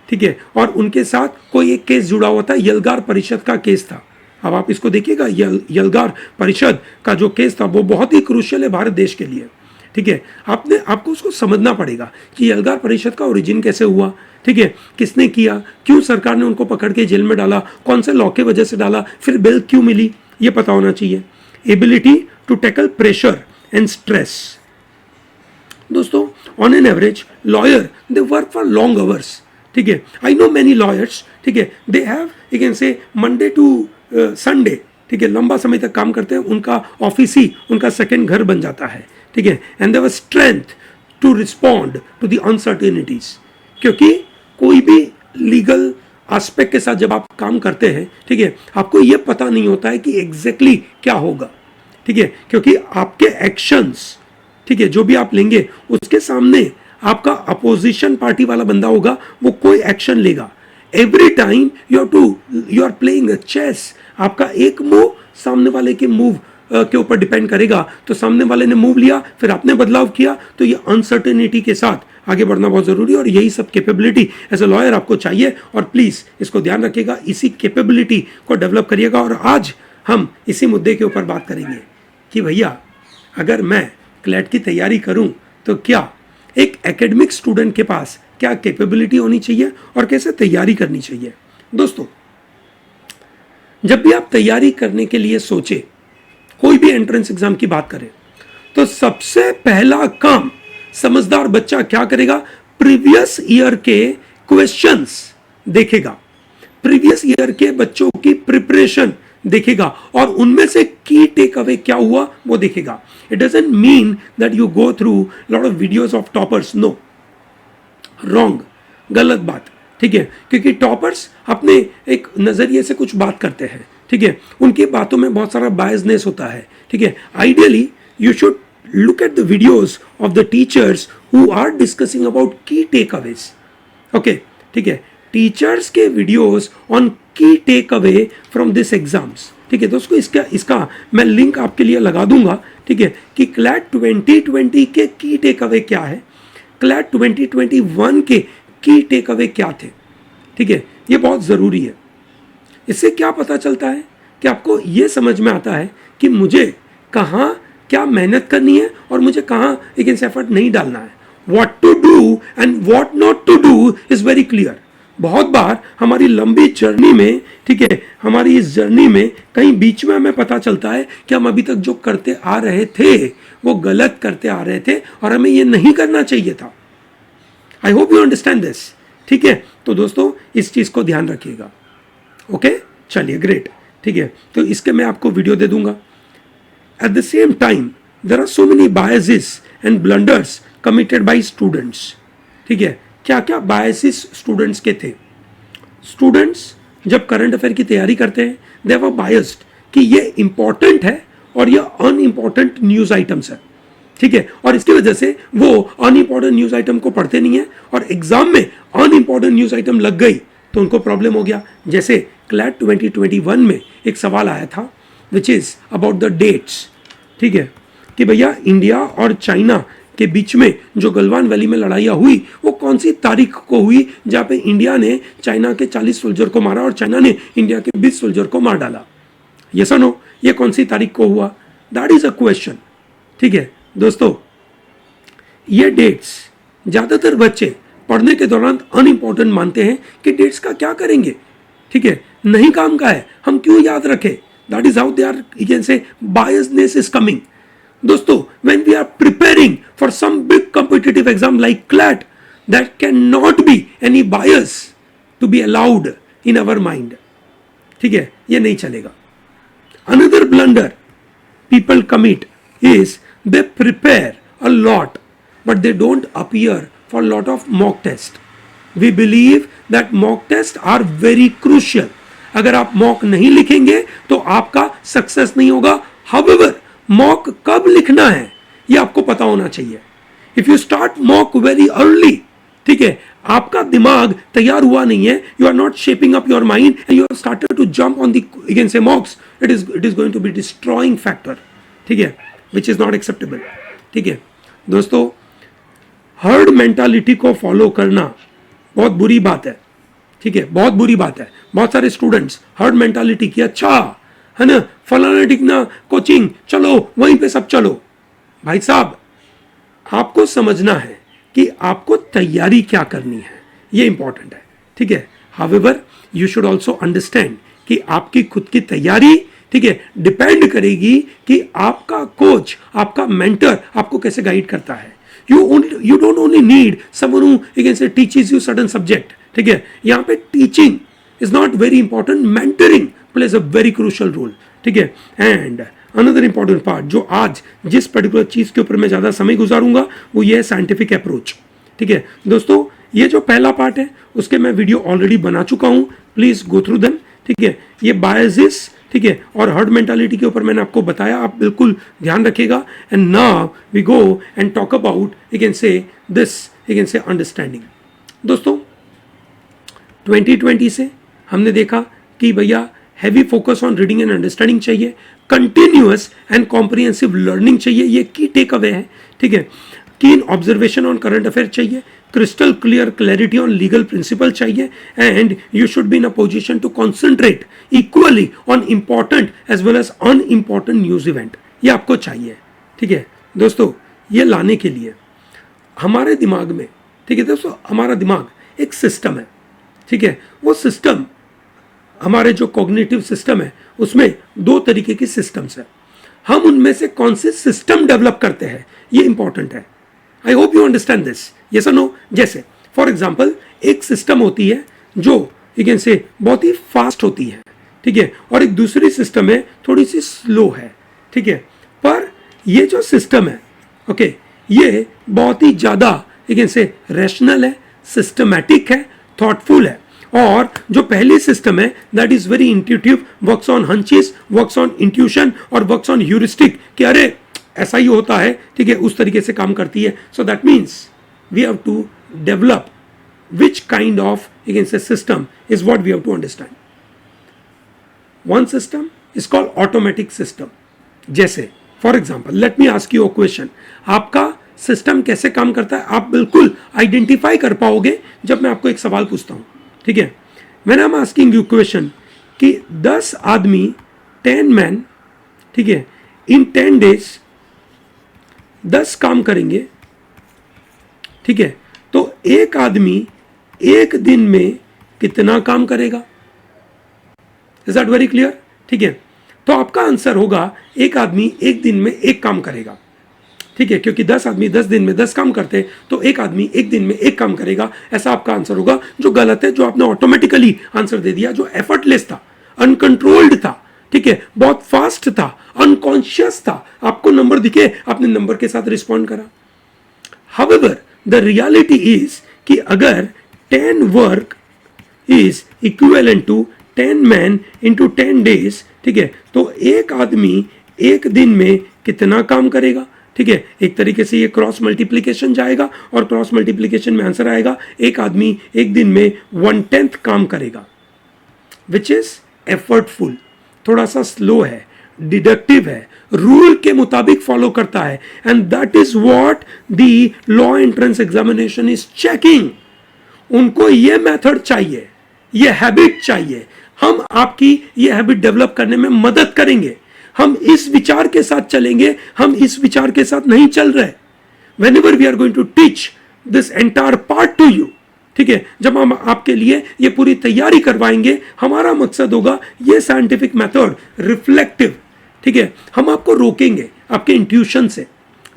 ठीक है, और उनके साथ कोई एक केस जुड़ा हुआ था, यलगार परिषद का केस था। अब आप इसको देखिएगा, यलगार परिषद का जो केस था वो बहुत ही क्रूशियल है भारत देश के लिए, ठीक है। आपको उसको समझना पड़ेगा कि यलगार परिषद का ओरिजिन कैसे हुआ, ठीक है, किसने किया, क्यों सरकार ने उनको पकड़ के जेल में डाला, कौन से लॉ के वजह से डाला, फिर बेल क्यों मिली, ये पता होना चाहिए. Ability to tackle pressure and stress. दोस्तों, on an average lawyer they work for long hours. ठीक है, आई नो मेनी लॉयर्स. ठीक है, they have you can say Monday to Sunday. ठीक है, लंबा समय तक काम करते हैं, उनका ऑफिस ही उनका सेकेंड घर बन जाता है. ठीक है, and there was strength to respond to the uncertainties. क्योंकि कोई भी लीगल एस्पेक्ट के साथ जब आप काम करते हैं, ठीक है, आपको ये पता नहीं होता है कि एग्जैक्टली क्या होगा. ठीक है, क्योंकि आपके एक्शंस, ठीक है, जो भी आप लेंगे उसके सामने आपका अपोजिशन पार्टी वाला बंदा होगा, वो कोई एक्शन लेगा. Every time you are playing chess. आपका एक मूव सामने वाले के मूव के ऊपर डिपेंड करेगा. तो सामने वाले ने मूव लिया, फिर आपने बदलाव किया, तो ये अनसर्टेनिटी के साथ आगे बढ़ना बहुत जरूरी है. और यही सब कैपेबिलिटी एज अ लॉयर आपको चाहिए. और प्लीज इसको ध्यान रखिएगा, इसी कैपेबिलिटी को डेवलप करिएगा. और आज हम इसी मुद्दे के ऊपर बात करेंगे कि भैया, अगर मैं क्लैट की तैयारी करूं तो क्या एक एकेडमिक स्टूडेंट के पास क्या कैपेबिलिटी होनी चाहिए और कैसे तैयारी करनी चाहिए. दोस्तों, जब भी आप तैयारी करने के लिए सोचे, कोई भी एंट्रेंस एग्जाम की बात करें, तो सबसे पहला काम समझदार बच्चा क्या करेगा, प्रीवियस ईयर के क्वेश्चंस देखेगा, प्रीवियस ईयर के बच्चों की प्रिपरेशन देखेगा और उनमें से की टेक अवे क्या हुआ वो देखेगा. It doesn't mean that you go through lot of videos of toppers. No, wrong, गलत बात. ठीक है, क्योंकि टॉपर्स अपने एक नजरिए से कुछ बात करते हैं. ठीक है, उनकी बातों में बहुत सारा बायसनेस होता है. ठीक है, ideally you should look at the videos of the teachers who are discussing about key takeaways. Okay, ठीक है, टीचर्स के videos on key take away from this exams. ठीक है दोस्तों, इसका मैं लिंक आपके लिए लगा दूंगा. ठीक है, कि क्लैट 2020 के की टेक अवे क्या है, क्लैट 2021 के की टेक अवे क्या थे. ठीक है, ये बहुत ज़रूरी है. इससे क्या पता चलता है कि आपको ये समझ में आता है कि मुझे कहाँ क्या मेहनत करनी है और मुझे कहाँ एक एफर्ट नहीं डालना है. What to do and what not to do is very clear. बहुत बार हमारी लंबी जर्नी में, ठीक है, हमारी इस जर्नी में कहीं बीच में हमें पता चलता है कि हम अभी तक जो करते आ रहे थे वो गलत करते आ रहे थे और हमें ये नहीं करना चाहिए था. I hope you understand this. ठीक है, तो दोस्तों इस चीज़ को ध्यान रखिएगा. ओके, चलिए, ग्रेट. ठीक है, तो इसके मैं आपको वीडियो दे दूंगा. At the same time, there are so many biases and blunders committed by students. ठीक है, क्या क्या biases students के थे. Students जब करंट अफेयर की तैयारी करते हैं, they were biased कि ये important है और ये unimportant न्यूज़ आइटम्स है. ठीक है, और इसकी वजह से वो अनइम्पॉर्टेंट न्यूज़ आइटम को पढ़ते नहीं है और एग्जाम में अनइम्पॉर्टेंट न्यूज़ आइटम लग गई तो उनको प्रॉब्लम हो गया. जैसे क्लैट 2021 में एक सवाल आया था which is about the dates. ठीक है, कि भैया इंडिया और चाइना के बीच में जो गलवान वैली में लड़ाइयाँ हुई वो कौन सी तारीख को हुई, जहाँ पे इंडिया ने चाइना के 40 सोल्जर को मारा और चाइना ने इंडिया के 20 सोल्जर को मार डाला. ये सुनो, ये कौन सी तारीख को हुआ, दैट इज अ क्वेश्चन. ठीक है दोस्तों, ये डेट्स ज़्यादातर बच्चे पढ़ने के दौरान अनइम्पॉर्टेंट मानते हैं कि डेट्स का क्या करेंगे. ठीक है, नहीं काम का है, हम क्यों याद रखें. That is how they are, you can say, biasness is coming. दोस्तों, when we are preparing for some big competitive exam like CLAT, there cannot be any bias to be allowed in our mind. ठीक है, ये नहीं चलेगा. Another blunder people commit is they prepare a lot, but they don't appear for a lot of mock tests. We believe that mock tests are very crucial. अगर आप mock नहीं लिखेंगे तो आपका सक्सेस नहीं होगा. हाउएवर, मॉक कब लिखना है ये आपको पता होना चाहिए. If you start mock very early, ठीक है, आपका दिमाग तैयार हुआ नहीं है, you are not shaping up your mind and you have started to jump on the against say mocks, it is going to be destroying factor. ठीक है, विच इज नॉट एक्सेप्टेबल. ठीक है दोस्तों, हर्ड मेंटालिटी को follow करना बहुत बुरी बात है. ठीक है, बहुत बुरी बात है. बहुत सारे स्टूडेंट्स हर्ड मेंटालिटी की, अच्छा है ना, फलाना टिकना कोचिंग, चलो वहीं पे सब चलो. भाई साहब, आपको समझना है कि आपको तैयारी क्या करनी है. ये इंपॉर्टेंट है, ठीक है। However you should also understand कि आपकी खुद की तैयारी, ठीक है, डिपेंड करेगी कि आपका कोच, आपका मेंटर आपको कैसे गाइड करता है। You don't only need someone who can say teaches you certain subject, ठीक है। यहाँ पे teaching is not very important, mentoring plays a very crucial role, ठीक है। एंड अनदर इंपॉर्टेंट पार्ट जो आज जिस पर्टिकुलर चीज के ऊपर मैं ज्यादा समय गुजारूंगा वो ये है साइंटिफिक अप्रोच, ठीक है। दोस्तों ये जो पहला पार्ट है उसके मैं वीडियो ऑलरेडी बना चुका हूं, प्लीज गो थ्रू देम, ठीक है। ये बायसेस, ठीक है, और हर्ड मेंटालिटी के ऊपर मैंने आपको बताया, आप बिल्कुल ध्यान रखिएगा। And now we go and talk about you can say this, you can say understanding. दोस्तों 2020 से हमने देखा कि भैया heavy focus on reading and understanding चाहिए, कंटिन्यूअस एंड कॉम्प्रिहेंसिव लर्निंग चाहिए, ये की टेक अवे है, ठीक है। Keen observation on current affair चाहिए, crystal clear clarity on legal principle चाहिए, and you should be in a position to concentrate equally on important as well as unimportant news event, ये आपको चाहिए, ठीक है। दोस्तों ये लाने के लिए हमारे दिमाग में, ठीक है दोस्तों, हमारा दिमाग एक सिस्टम है, ठीक है। वो सिस्टम हमारे जो कॉग्निटिव सिस्टम है उसमें दो तरीके की सिस्टम्स है, हम उनमें से कौन से सिस्टम डेवलप करते हैं ये इंपॉर्टेंट है। I hope you understand this, yes और नो। जैसे फॉर एग्जांपल एक सिस्टम होती है जो यू कैन से बहुत ही फास्ट होती है, ठीक है, और एक दूसरी सिस्टम है थोड़ी सी स्लो है, ठीक है। पर ये जो सिस्टम है, ओके, ये बहुत ही ज्यादा यू कैन से रैशनल है, सिस्टमैटिक है, थॉटफुल है। और जो पहली सिस्टम है that is very intuitive, works on hunches, works on intuition और वर्क्स ऑन ह्यूरिस्टिक, कि अरे ऐसा ही होता है, ठीक है, उस तरीके से काम करती है। So that means we have to develop which kind of you can say system is what we have to understand. One system is called automatic system. जैसे for example let me ask you a question, आपका system कैसे काम करता है आप बिल्कुल identify कर पाओगे जब मैं आपको एक सवाल पूछता हूं, ठीक है। When I am asking you question कि 10 आदमी 10 मैन, ठीक है, इन 10 डेज 10 काम करेंगे, ठीक है, तो एक आदमी एक दिन में कितना काम करेगा? Is that very clear? ठीक है, तो आपका आंसर होगा एक आदमी एक दिन में एक काम करेगा, ठीक है, क्योंकि 10 आदमी 10 दिन में 10 काम करते हैं तो एक आदमी एक दिन में एक काम करेगा, ऐसा आपका आंसर होगा। जो गलत है, जो आपने ऑटोमेटिकली आंसर दे दिया, जो एफर्टलेस था, अनकंट्रोल्ड था, ठीक है, बहुत फास्ट था, अनकॉन्शियस था, आपको नंबर दिखे, आपने नंबर के साथ रिस्पॉन्ड करा। हाउएवर द रियलिटी इज कि अगर 10 work is equivalent to 10 man into 10 days, ठीक है, तो एक आदमी एक दिन में कितना काम करेगा? ठीक है, एक तरीके से ये क्रॉस मल्टीप्लीकेशन जाएगा और क्रॉस मल्टीप्लीकेशन में आंसर आएगा एक आदमी एक दिन में 1/10 काम करेगा, विच इज एफर्टफुल, थोड़ा सा स्लो है, डिडक्टिव है, रूल के मुताबिक फॉलो करता है, and that is what the law entrance examination is checking. उनको ये मेथड चाहिए, ये हैबिट चाहिए, हम आपकी ये हैबिट डेवलप करने में मदद करेंगे। हम इस विचार के साथ चलेंगे, हम इस विचार के साथ नहीं चल रहे। Whenever we are going to teach this entire part to you, ठीक है, जब हम आपके लिए ये पूरी तैयारी करवाएंगे, हमारा मकसद होगा ये साइंटिफिक मेथड रिफ्लेक्टिव, ठीक है, हम आपको रोकेंगे आपके इंट्यूशन से,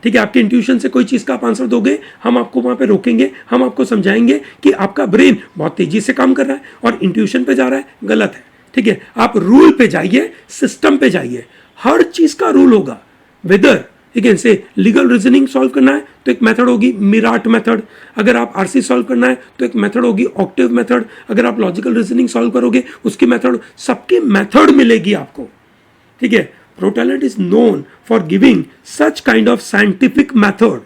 ठीक है, आपके इंट्यूशन से कोई चीज का आप आंसर दोगे, हम आपको वहां पे रोकेंगे, हम आपको समझाएंगे कि आपका ब्रेन बहुत तेजी से काम कर रहा है और इंट्यूशन पे जा रहा है, गलत है, ठीक है। आप रूल पे जाइए, सिस्टम पे जाइए, हर चीज का रूल होगा। वेदर ठीक है से लीगल रीजनिंग सॉल्व करना है तो एक मेथड होगी मिराट मेथड, अगर आप आरसी सॉल्व करना है तो एक मेथड होगी ऑक्टिव मेथड, अगर आप लॉजिकल रीजनिंग सॉल्व करोगे उसकी मेथड, सबकी मेथड मिलेगी आपको, ठीक है। ProTalent is known for giving such kind of scientific method.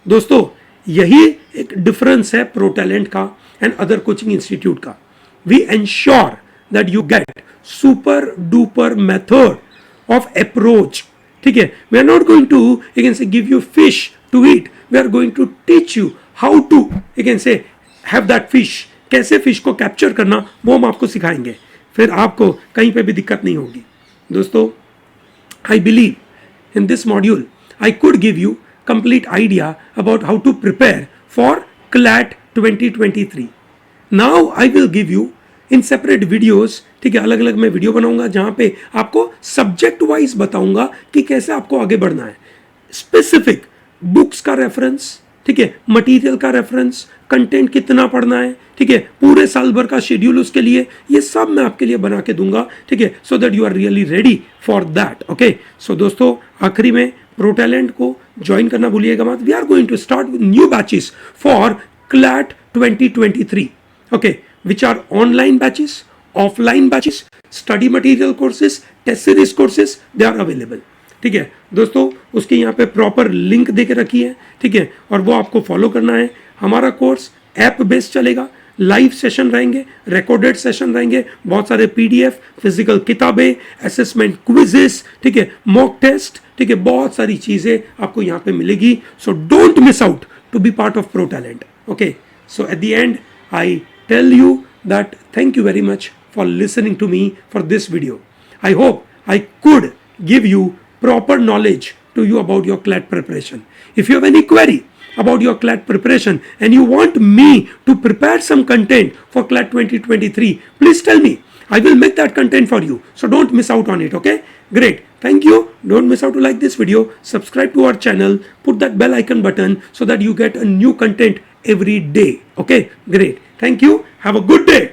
दोस्तों यही एक डिफरेंस है प्रोटैलेंट का एंड अदर कोचिंग इंस्टीट्यूट का। We ensure that you get super duper method of approach, ठीक है। We are not going to you can say give you fish to eat, we are going to teach you how to you can say have that fish, कैसे fish को capture करना वो हम आपको सिखाएंगे, फिर आपको कहीं पे भी दिक्कत नहीं होगी। दोस्तों I believe in this module I could give you complete idea about how to prepare for CLAT 2023, now I will give you in separate videos, ठीक है, अलग अलग मैं वीडियो बनाऊंगा जहां पे आपको सब्जेक्ट वाइज बताऊंगा कि कैसे आपको आगे बढ़ना है। स्पेसिफिक बुक्स का रेफरेंस, ठीक है, मटेरियल का रेफरेंस, कंटेंट कितना पढ़ना है, ठीक है, पूरे साल भर का शेड्यूल उसके लिए, ये सब मैं आपके लिए बना के दूंगा, ठीक है, so that you are really ready for that. Okay, so दोस्तों आखिरी में प्रो टैलेंट को ज्वाइन करना भूलिएगा मत। We are going to start with new batches for CLAT 2023, okay, which are online batches, offline batches, study material courses, test series courses, they are available। ठीक है दोस्तों, उसके यहाँ पे प्रॉपर लिंक दे के रखी है, ठीक है, और वो आपको फॉलो करना है। हमारा कोर्स ऐप बेस्ड चलेगा, लाइव सेशन रहेंगे, रिकॉर्डेड सेशन रहेंगे, बहुत सारे पीडीएफ, फिजिकल किताबें, असेसमेंट क्विजेस, ठीक है, मॉक टेस्ट, ठीक है, बहुत सारी चीजें आपको यहाँ पे मिलेगी। So don't miss out to be part of Pro Talent. Okay, so at the end I tell you that thank you very much for listening to me for this video. I hope I could give you proper knowledge to you about your CLAT preparation. If you have any query about your CLAT preparation and you want me to prepare some content for CLAT 2023, please tell me. I will make that content for you. So don't miss out on it, okay? Great. Thank you. Don't miss out to like this video. Subscribe to our channel. Put that bell icon button so that you get a new content every day. Okay? Great. Thank you. Have a good day.